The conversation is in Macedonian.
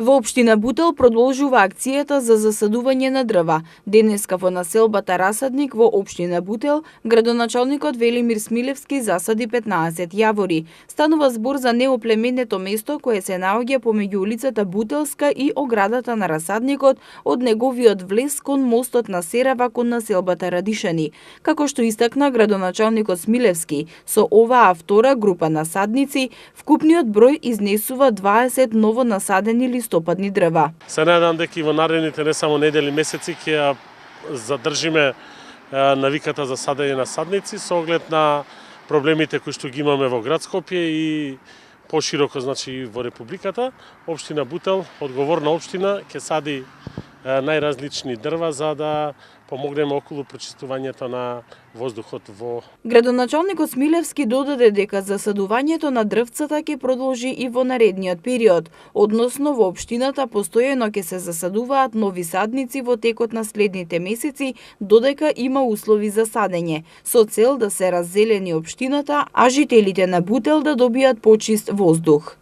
Во општина Бутел продолжува акцијата за засадување на дрва. Денеска во населбата Расадник во општина Бутел, градоначалникот Велимир Смилевски засади 15 јавори. Станува збор за неоплеменето место кое се наоѓа помеѓу улицата Бутелска и оградата на Расадникот од неговиот влез кон мостот на Серава кон населбата Радишани. Како што истакна градоначалникот Смилевски, со оваа втора група насадници, вкупниот број изнесува 20 ново насадени листопадни дрва. Се надам дека и во наредните не само недели, месеци ќе ја задржиме навиката за садење на садници со оглед на проблемите кои што ги имаме во град Скопје и пошироко, значи во републиката. Општина Бутел, одговорна општина, ќе сади најразлични дрва за да помогнеме околу прочистувањето на воздухот во... Градоначалникот Смилевски додаде дека засадувањето на дрвцата ќе продолжи и во наредниот период, односно во општината постојано ќе се засадуваат нови садници во текот на следните месеци, додека има услови за садење, со цел да се раззелени општината, а жителите на Бутел да добијат почист воздух.